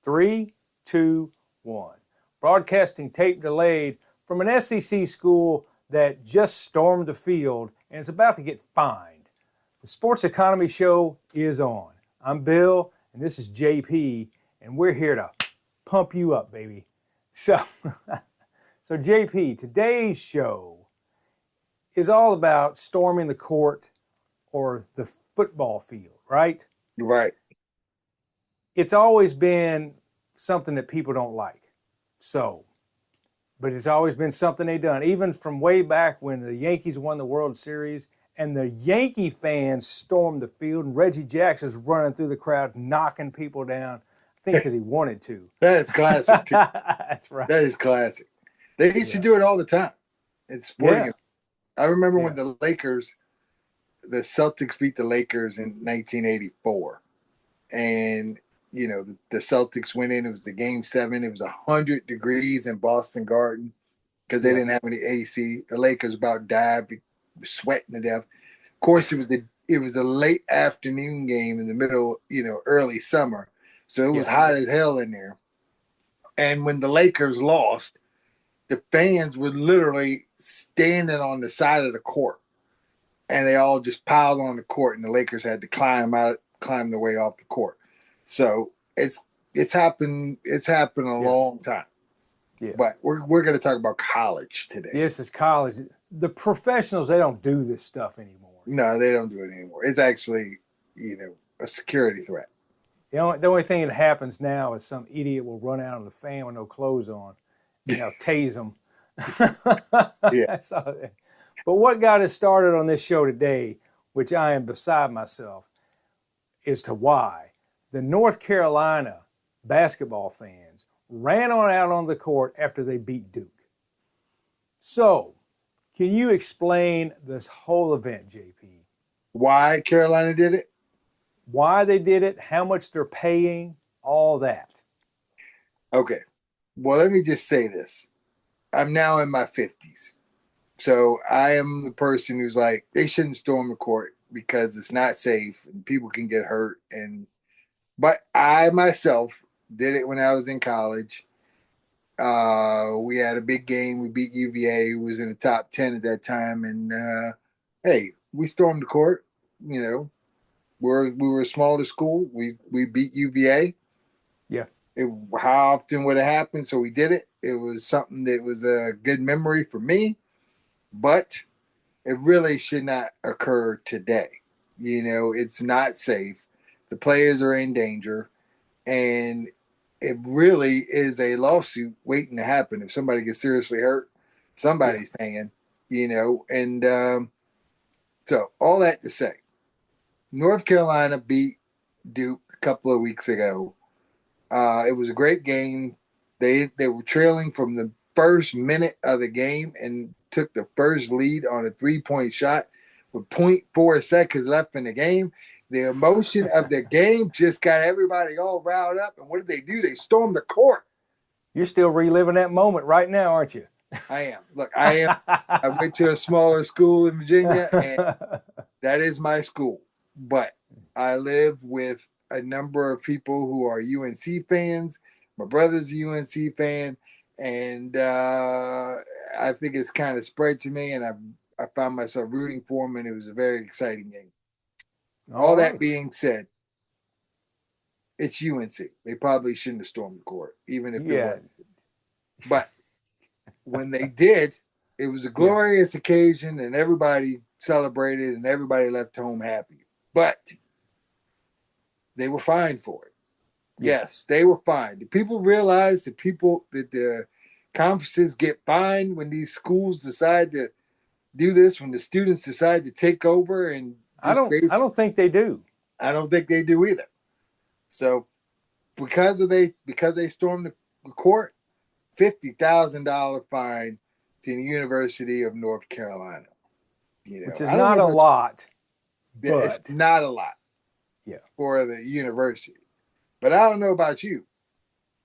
Three, two, one. Broadcasting tape delayed from an SEC school that just stormed the field and is about to get fined. The Sports Economy Show is on. I'm Bill, and this is JP, and we're here to pump you up, baby. So JP, today's show is all about storming the court or the football field, right? Right. It's always been something that people don't like. But it's always been something they've done, even from way back when the Yankees won the World Series and the Yankee fans stormed the field and Reggie Jackson's running through the crowd, knocking people down, I think because he wanted to. That is classic, too. That's right. That is classic. They used to do it all the time. It's sporting. Yeah. I remember when the Celtics beat the Lakers in 1984. And, you know, the Celtics went in. It was the Game 7. It was 100 degrees in Boston Garden because they didn't have any AC. The Lakers about died, sweating to death. Of course, it was the late afternoon game in the middle, early summer. So it was hot as hell in there. And when the Lakers lost, the fans were literally standing on the side of the court. And they all just piled on the court, and the Lakers had to climb their way off the court. So it's happened a long time. Yeah. But we're going to talk about college today. Yes, it's college. The professionals, they don't do this stuff anymore. No, they don't do it anymore. It's actually, a security threat. The only thing that happens now is some idiot will run out on the fan with no clothes on, tase them. Yeah. But what got us started on this show today, which I am beside myself, is to why the North Carolina basketball fans ran on out on the court after they beat Duke. So, can you explain this whole event, JP? Why Carolina did it? Why they did it, how much they're paying, all that. Okay. Well, let me just say this. I'm now in my 50s. So I am the person who's like, they shouldn't storm the court because it's not safe and people can get hurt. But I myself did it when I was in college. We had a big game. We beat UVA. It was in the top 10 at that time. And, hey, we stormed the court. We were a smaller school. We beat UVA. Yeah. How often would it happen? So we did it. It was something that was a good memory for me. But it really should not occur today. It's not safe. The players are in danger. And it really is a lawsuit waiting to happen. If somebody gets seriously hurt, somebody's paying, And so all that to say, North Carolina beat Duke a couple of weeks ago. It was a great game. They were trailing from the first minute of the game and took the first lead on a 3-point shot with 0.4 seconds left in the game. The emotion of the game just got everybody all riled up. And what did they do? They stormed the court. You're still reliving that moment right now, aren't you? I am. Look, I am. I went to a smaller school in Virginia, and that is my school. But I live with a number of people who are UNC fans. My brother's a UNC fan. And I think it's kind of spread to me, and I found myself rooting for him, and it was a very exciting game. All that being said, it's UNC. They probably shouldn't have stormed the court, even if it wasn't. But when they did, it was a glorious occasion, and everybody celebrated, and everybody left home happy. But they were fined for it. Yes, they were fined. Do people realize that the conferences get fined when these schools decide to do this, when the students decide to take over? And I don't think they do. I don't think they do either. So because they stormed the court, $50,000 fine to the University of North Carolina. Which is not a lot. It's not a lot. Yeah. For the university. But I don't know about you.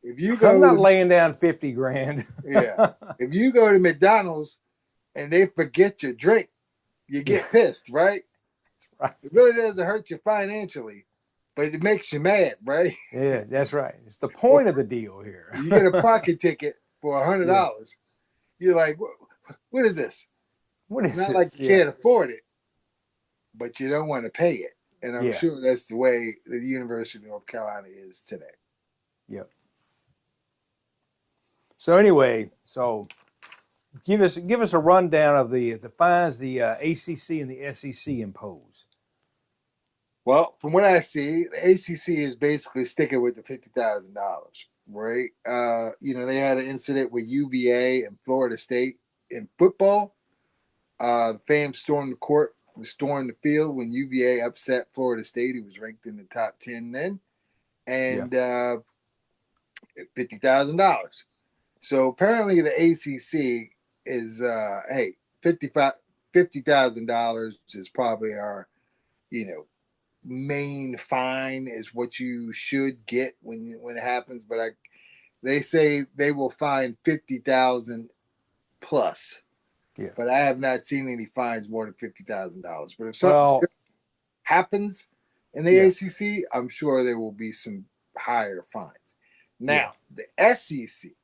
If you go, I'm not laying down $50,000. Yeah. If you go to McDonald's and they forget your drink, you get pissed, right? Right. It really doesn't hurt you financially, but it makes you mad, right? Yeah, that's right. It's the point of the deal here. You get a parking ticket for $100. Yeah. You're like, what is this? What It's is not like this? you Yeah. can't afford it, but you don't want to pay it. And I'm Yeah. sure that's the way the University of North Carolina is today. Yep. So anyway, so give us a rundown of the fines the ACC and the SEC impose. Well, from what I see, the ACC is basically sticking with the $50,000, right? They had an incident with UVA and Florida State in football. Fans stormed the court, stormed the field when UVA upset Florida State, who was ranked in the top 10 then, Yeah. and $50,000. So apparently the ACC is, hey, $50,000 is probably our, main fine is what you should get when it happens. But they say they will fine 50,000 plus. Yeah. But I have not seen any fines more than $50,000. But if Well, something happens in the ACC, I'm sure there will be some higher fines. Now, the SEC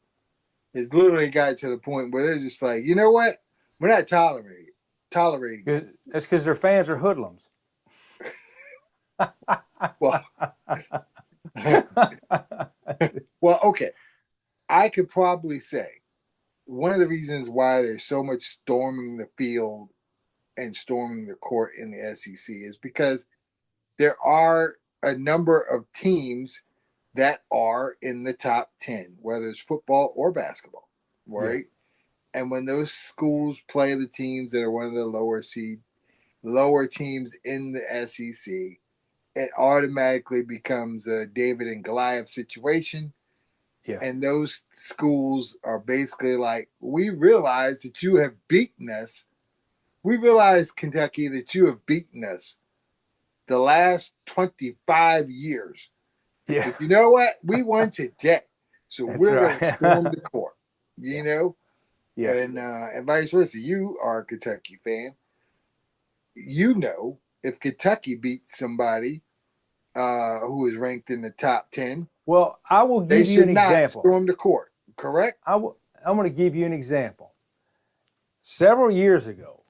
has literally got to the point where they're just like, you know what? We're not tolerating it. That's because their fans are hoodlums. Well, well, okay. I could probably say one of the reasons why there's so much storming the field and storming the court in the SEC is because there are a number of teams that are in the top 10, whether it's football or basketball, right? Yeah. And when those schools play the teams that are one of the lower teams in the SEC, it automatically becomes a David and Goliath situation. Yeah. And those schools are basically like, we realize that you have beaten us. We realize, Kentucky, that you have beaten us the last 25 years. Yeah. But you know what? We won today. So we're going to storm the court, you know? Yeah. And vice versa. You are a Kentucky fan. You know, if Kentucky beats somebody who is ranked in the top 10, well, I will give you an example. Storm the court, correct? I'm going to give you an example. Several years ago,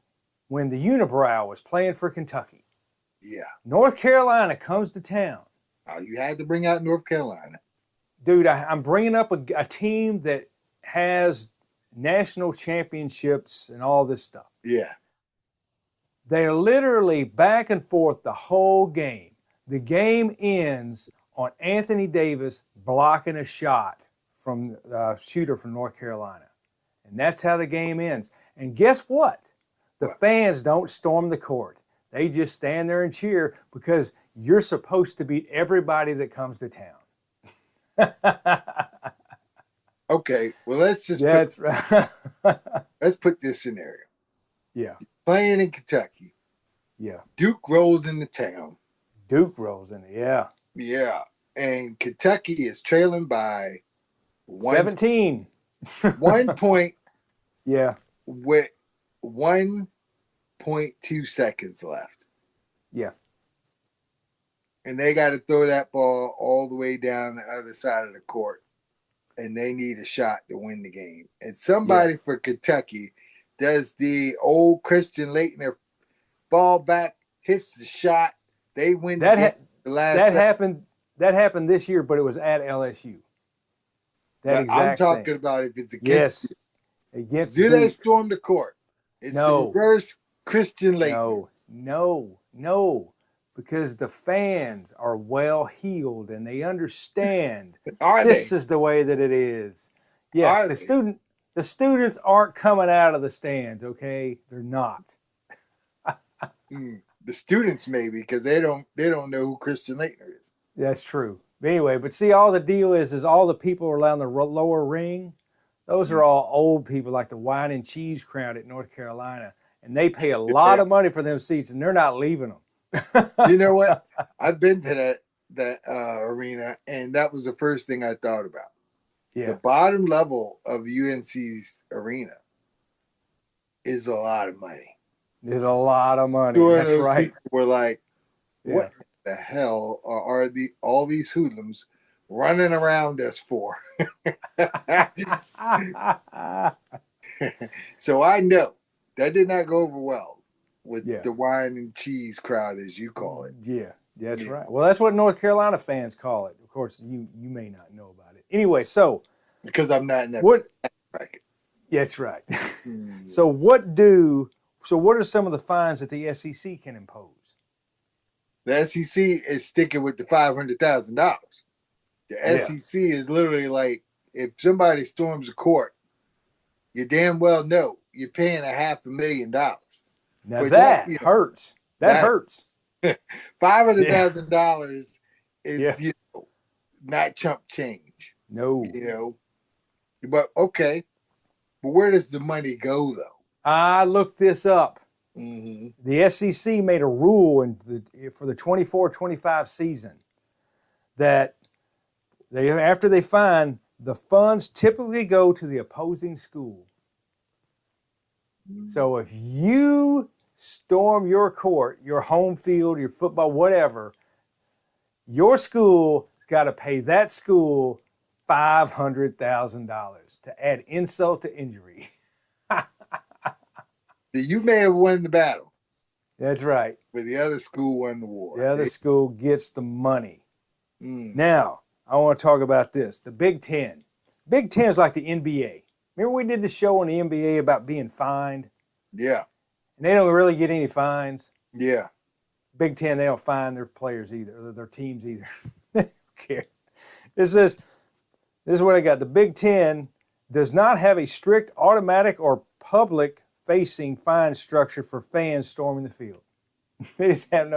when the Unibrow was playing for Kentucky, North Carolina comes to town. You had to bring out North Carolina. Dude, I'm bringing up a team that has national championships and all this stuff. Yeah. They're literally back and forth the whole game. The game ends on Anthony Davis blocking a shot from the shooter from North Carolina. And that's how the game ends. And guess what? The fans don't storm the court. They just stand there and cheer because you're supposed to beat everybody that comes to town. Okay, well, let's just let's put this scenario. Yeah. Playing in Kentucky. Yeah. Duke rolls into town. Duke rolls in it, yeah. Yeah. And Kentucky is trailing by 17. 1 point. Yeah. With 1.2 seconds left. Yeah. And they got to throw that ball all the way down the other side of the court. And they need a shot to win the game. And somebody for Kentucky does the old Christian Laettner ball back, hits the shot. They win the game. That happened this year, but it was at LSU. I'm talking about if it's against you. Against Do Duke. they storm the court? It's the reverse Christian Laettner. No. Because the fans are well-heeled and they understand this is the way that it is. Yes, the students aren't coming out of the stands, okay? They're not. The students maybe, because they don't know who Christian Laettner is. That's true. But anyway, but see, all the deal is all the people around the lower ring, those are all old people like the wine and cheese crowd at North Carolina. And they pay a lot of money for them seats and they're not leaving them. You know what? I've been to that arena, and that was the first thing I thought about. Yeah. The bottom level of UNC's arena is a lot of money. There's a lot of money. Sure, that's right. We're like, what? the hell are all these hoodlums running around us for? So I know that did not go over well with Yeah. the wine and cheese crowd, as you call it. Yeah, that's Yeah. right. Well, that's what North Carolina fans call it. Of course, you may not know about it. Anyway, so Because I'm not in that what? bracket. Yeah, that's right. Mm. So what are some of the fines that the SEC can impose? The SEC is sticking with the $500,000. The Yeah. SEC is literally like, if somebody storms a court, you damn well know you're paying $500,000. Now But that hurts. That that hurts. Yeah. $500,000 Yeah. is not chump change. No. But okay, but where does the money go though? I looked this up. Mm-hmm. The SEC made a rule for the 24-25 season that after they fine, the funds typically go to the opposing school. So if you storm your court, your home field, your football, whatever, your school has got to pay that school $500,000 to add insult to injury. You may have won the battle, That's right. but the other school won the war. The other school gets the money. Mm. Now, I want to talk about this. The Big Ten. Big Ten is like the NBA. Remember we did the show on the NBA about being fined? Yeah. And they don't really get any fines. Yeah. Big Ten, they don't fine their players either, or their teams either. They don't care. This is what I got. The Big Ten does not have a strict automatic or public facing fine structure for fans storming the field. They just have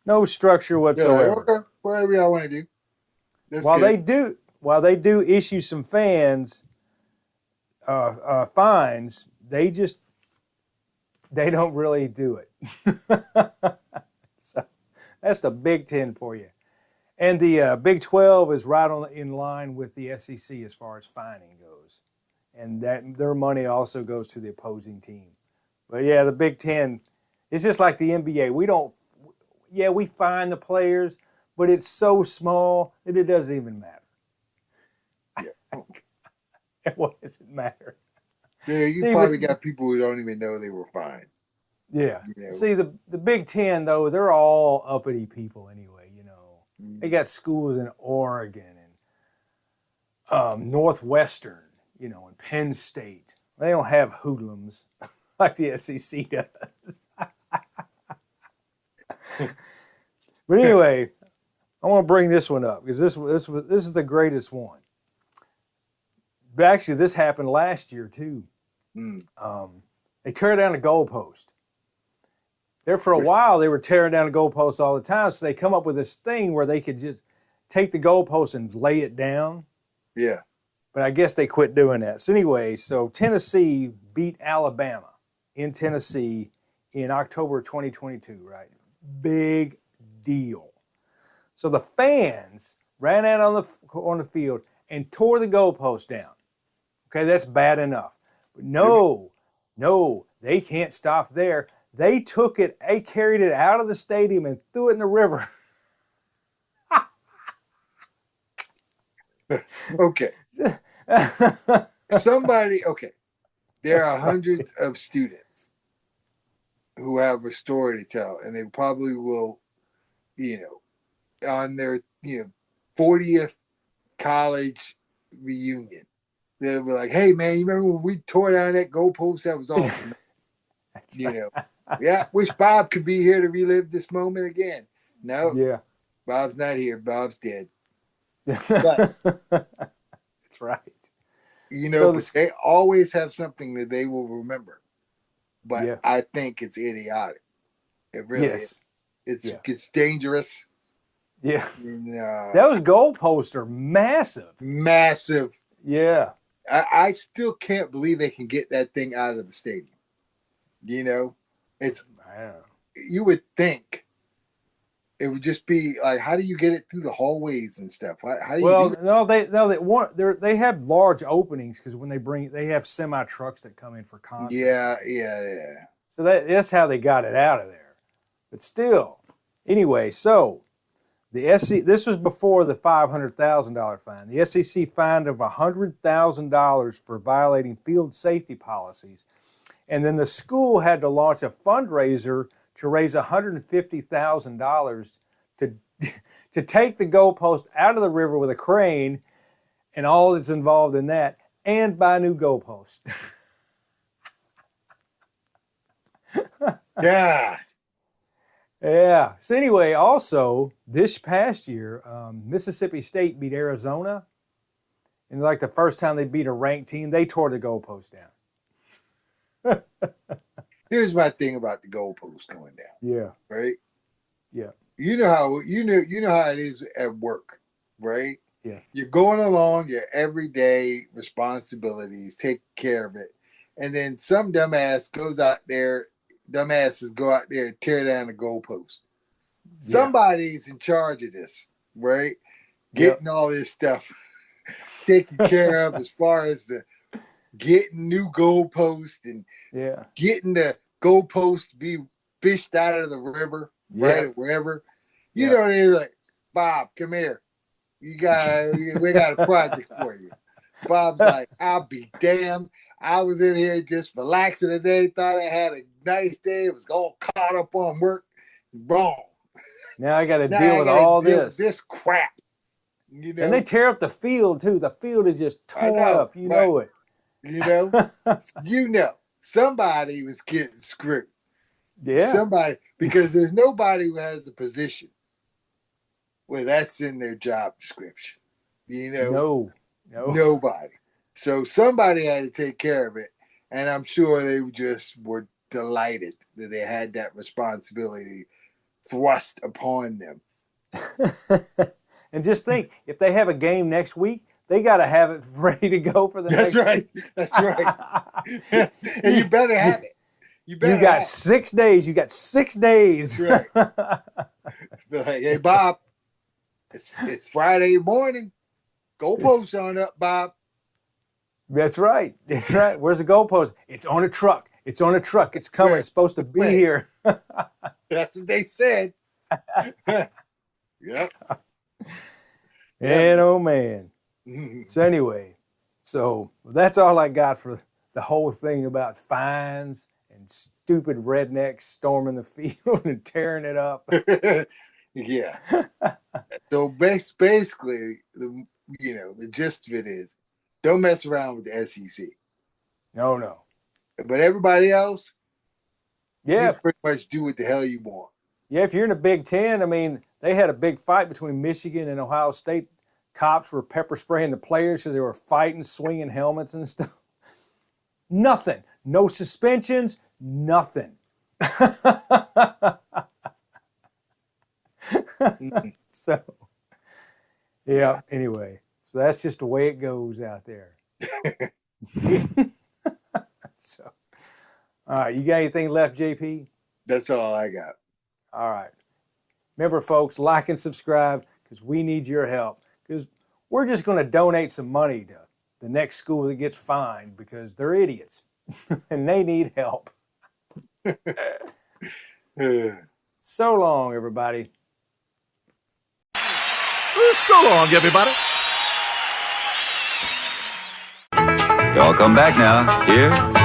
no structure whatsoever. Like, okay, whatever y'all want to do. That's While good. they do issue some fans fines, they don't really do it. So that's the Big Ten for you. And the Big 12 is right in line with the SEC as far as fining goes. And that their money also goes to the opposing team. But yeah, the Big Ten, it's just like the NBA. We fine the players, but it's so small that it doesn't even matter. Yeah. What does it matter? Yeah, you probably got people who don't even know they were fined. Yeah. See, the Big Ten, though, they're all uppity people anyway, They got schools in Oregon and Northwestern, and Penn State. They don't have hoodlums like the SEC does. But anyway, I want to bring this one up because this is the greatest one. But actually, this happened last year, too. Mm. They tear down the goalpost. There for a while, they were tearing down the goalposts all the time, so they come up with this thing where they could just take the goalpost and lay it down. Yeah. But I guess they quit doing that. So anyway, Tennessee beat Alabama in Tennessee in October 2022, right? Big deal. So the fans ran out on the field and tore the goalpost down. Okay, that's bad enough. But no, they can't stop there. They carried it out of the stadium and threw it in the river. Okay. There are hundreds of students who have a story to tell, and they probably will, on their, 40th college reunion. They'll be like, hey, man, you remember when we tore down that goalpost? That was awesome. Yeah, wish Bob could be here to relive this moment again. No, yeah, Bob's not here. Bob's dead. But, that's right. But they always have something that they will remember. But I think it's idiotic. It really is. It's dangerous. Yeah. Those goalposts are massive. Massive. Yeah. I still can't believe they can get that thing out of the stadium. You would think it would just be like, how do you get it through the hallways and stuff? How do you do that? They have large openings because when they have semi trucks that come in for concerts. Yeah. So that's how they got it out of there. But still, anyway, so This was before the $500,000 fine. The SEC fined him $100,000 for violating field safety policies. And then the school had to launch a fundraiser to raise $150,000 to take the goalpost out of the river with a crane and all that's involved in that, and buy new goalposts. God. Yeah. So anyway, also this past year, Mississippi State beat Arizona, and like the first time they beat a ranked team, they tore the goalpost down. Here's my thing about the goalpost going down. Yeah. Right. Yeah. You know how it is at work, right? Yeah. You're going along your everyday responsibilities, take care of it, and then some dumbasses go out there and tear down the goalpost. Yeah. Somebody's in charge of this, right? Getting all this stuff taken care of as far as the getting new goalposts and getting the goalposts to be fished out of the river, right, or wherever. You know, they're like, Bob, come here. We got a project for you. Bob's like, I'll be damned. I was in here just relaxing today, thought I had a nice day. It was all caught up on work. Wrong. Now I got to deal with all this. This crap. You know? And they tear up the field too. The field is just torn up. You know it. You know. Somebody was getting screwed. Yeah. Somebody, because there's nobody who has the position where that's in their job description. You know? No. Nobody. So somebody had to take care of it. And I'm sure they just were delighted that they had that responsibility thrust upon them. And just think, if they have a game next week, they got to have it ready to go for the next week. That's right. And you better have it. You got 6 days. You got 6 days. That's right. Be like, hey, Bob, it's Friday morning. Goalpost on up, Bob. That's right. That's right. Where's the goalpost? It's on a truck. It's on a truck. It's coming. It's supposed to be here. That's what they said. Yep. And oh man. So anyway, that's all I got for the whole thing about fines and stupid rednecks storming the field and tearing it up. Yeah. So basically, the gist of it is, don't mess around with the SEC. No. But everybody else, you pretty much do what the hell you want. Yeah, if you're in the Big Ten, I mean, they had a big fight between Michigan and Ohio State. Cops were pepper spraying the players because they were fighting, swinging helmets and stuff. Nothing. No suspensions. Nothing. So, yeah. Anyway, so that's just the way it goes out there. So, all right. You got anything left, JP? That's all I got. All right. Remember, folks, like and subscribe because we need your help. Because we're just going to donate some money to the next school that gets fined because they're idiots and they need help. So long, everybody. So long, everybody. Y'all come back now. Here.